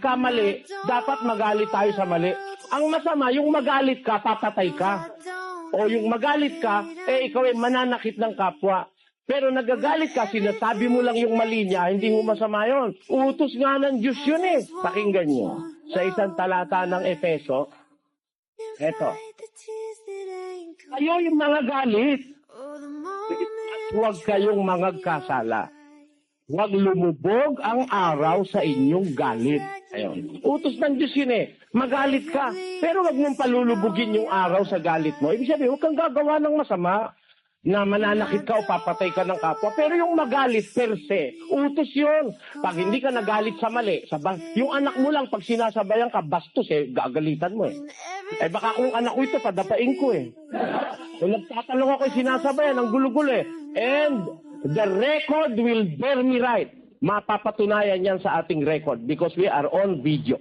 nagkamali, dapat magalit tayo sa mali. Ang masama, yung magalit ka, papatay ka. O yung magalit ka, ikaw ay mananakit ng kapwa. Pero nagagalit ka, sinasabi mo lang yung mali niya, hindi mo masama yun. Utos nga ng Diyos yun eh. Pakinggan nyo. Sa isang talata ng Efeso, eto. Kayo yung mga galit. At huwag kayong magkasala. Huwag lumubog ang araw sa inyong galit. Ayun. Utos ng Diyos yun eh. Magalit ka. Pero huwag mong palulubugin yung araw sa galit mo. Ibig sabihin, huwag kang gagawa ng masama na mananakit ka o papatay ka ng kapwa. Pero yung magalit per se, utos yun. Pag hindi ka nagalit sa mali, yung anak mo lang, pag sinasabayan ka, bastos eh, gagalitan mo eh. Eh baka kung anak ko ito, padapain ko eh. So nagtatanong ako, sinasabayan, ang gulo-gulo eh. And the record will bear me right. Mapapatunayan yan sa ating record because we are on video.